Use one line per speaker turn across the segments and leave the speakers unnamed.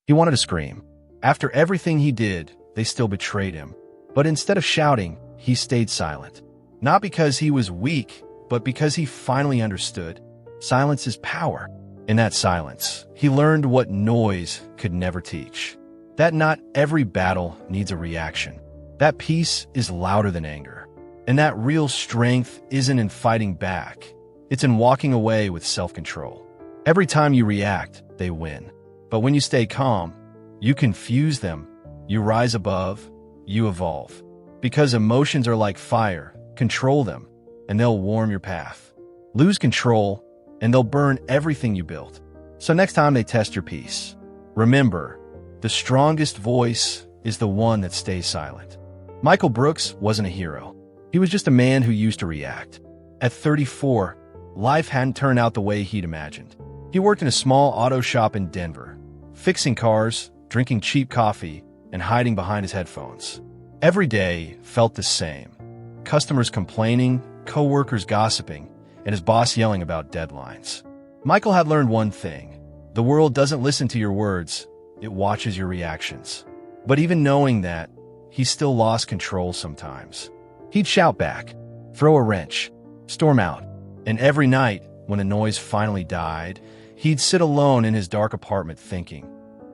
He wanted to scream. After everything he did, they still betrayed him. But instead of shouting, he stayed silent. Not because he was weak, but because he finally understood. Silence is power. In that silence, he learned what noise could never teach. That not every battle needs a reaction. That peace is louder than anger. And that real strength isn't in fighting back. It's in walking away with self-control. Every time you react, they win. But when you stay calm, you confuse them, you rise above, you evolve. Because emotions are like fire, control them, and they'll warm your path. Lose control, and they'll burn everything you built. So next time they test your peace, remember, the strongest voice is the one that stays silent. Michael Brooks wasn't a hero. He was just a man who used to react. At 34, life hadn't turned out the way he'd imagined. He worked in a small auto shop in Denver, fixing cars, drinking cheap coffee, and hiding behind his headphones. Every day felt the same. Customers complaining, co-workers gossiping, and his boss yelling about deadlines. Michael had learned one thing. The world doesn't listen to your words, it watches your reactions. But even knowing that, he still lost control sometimes. He'd shout back, throw a wrench, storm out, and every night, when the noise finally died, he'd sit alone in his dark apartment thinking,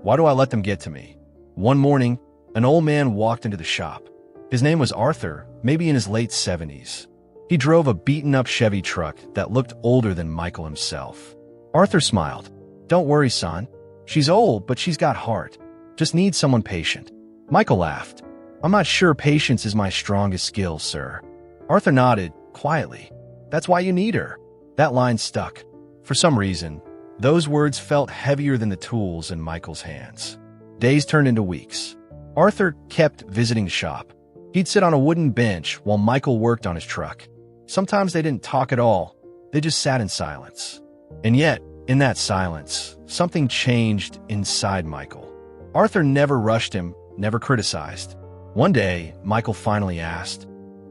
why do I let them get to me? One morning, an old man walked into the shop. His name was Arthur, maybe in his late 70s. He drove a beaten-up Chevy truck that looked older than Michael himself. Arthur smiled. Don't worry, son. She's old, but she's got heart. Just needs someone patient. Michael laughed. I'm not sure patience is my strongest skill, sir. Arthur nodded, quietly. That's why you need her. That line stuck. For some reason, those words felt heavier than the tools in Michael's hands. Days turned into weeks. Arthur kept visiting the shop. He'd sit on a wooden bench while Michael worked on his truck. Sometimes they didn't talk at all. They just sat in silence. And yet, in that silence, something changed inside Michael. Arthur never rushed him, never criticized. One day, Michael finally asked,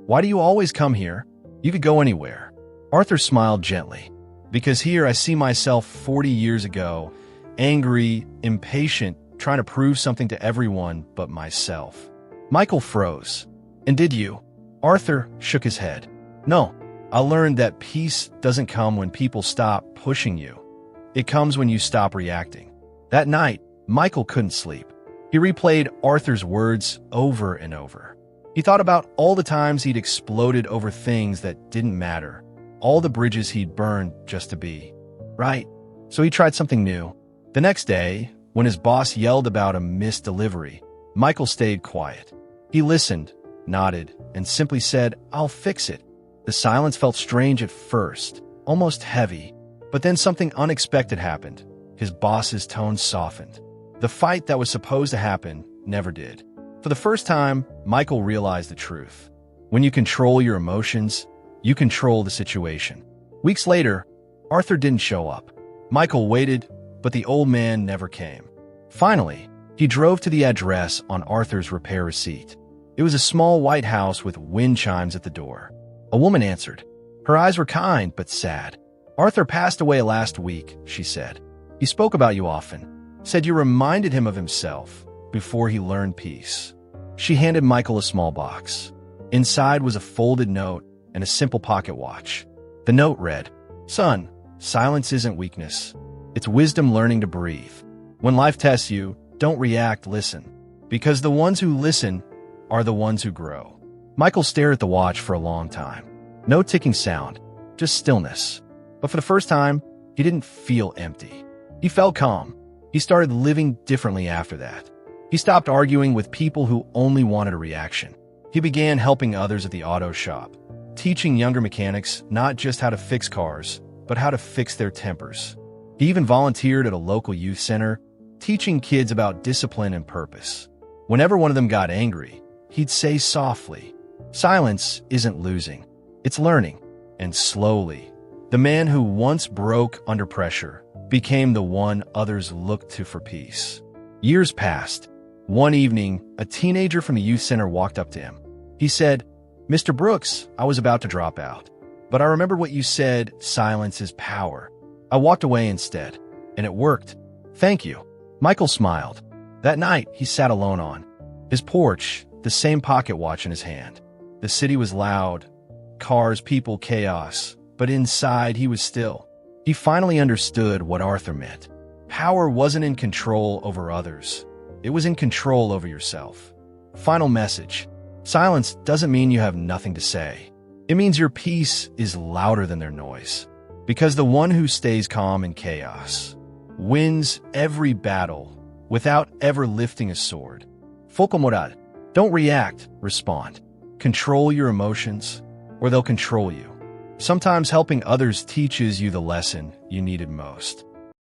why do you always come here? You could go anywhere. Arthur smiled gently. Because here I see myself 40 years ago, angry, impatient, trying to prove something to everyone but myself. Michael froze. And did you? Arthur shook his head. No, I learned that peace doesn't come when people stop pushing you. It comes when you stop reacting. That night, Michael couldn't sleep. He replayed Arthur's words over and over. He thought about all the times he'd exploded over things that didn't matter, all the bridges he'd burned just to be right. So he tried something new. The next day, when his boss yelled about a missed delivery, Michael stayed quiet. He listened, nodded, and simply said, I'll fix it. The silence felt strange at first, almost heavy, but then something unexpected happened. His boss's tone softened. The fight that was supposed to happen never did. For the first time, Michael realized the truth. When you control your emotions, you control the situation. Weeks later, Arthur didn't show up. Michael waited, but the old man never came. Finally, he drove to the address on Arthur's repair receipt. It was a small white house with wind chimes at the door. A woman answered. Her eyes were kind but sad. Arthur passed away last week, she said. He spoke about you often. Said you reminded him of himself before he learned peace. She handed Michael a small box. Inside was a folded note and a simple pocket watch. The note read, Son, silence isn't weakness. It's wisdom learning to breathe. When life tests you, don't react, listen. Because the ones who listen are the ones who grow. Michael stared at the watch for a long time. No ticking sound, just stillness. But for the first time, he didn't feel empty. He felt calm. He started living differently after that. He stopped arguing with people who only wanted a reaction. He began helping others at the auto shop, teaching younger mechanics not just how to fix cars, but how to fix their tempers. He even volunteered at a local youth center, teaching kids about discipline and purpose. Whenever one of them got angry, he'd say softly, Silence isn't losing, it's learning. And slowly, the man who once broke under pressure became the one others looked to for peace. Years passed. One evening, a teenager from the youth center walked up to him. He said, Mr. Brooks, I was about to drop out, but I remember what you said, silence is power. I walked away instead, and it worked. Thank you. Michael smiled. That night, he sat alone on his porch, the same pocket watch in his hand. The city was loud, cars, people, chaos, but inside he was still. He finally understood what Arthur meant. Power wasn't in control over others. It was in control over yourself. Final message. Silence doesn't mean you have nothing to say. It means your peace is louder than their noise. Because the one who stays calm in chaos wins every battle without ever lifting a sword. Foco moral. Don't react, respond. Control your emotions, or they'll control you. Sometimes helping others teaches you the lesson you needed most.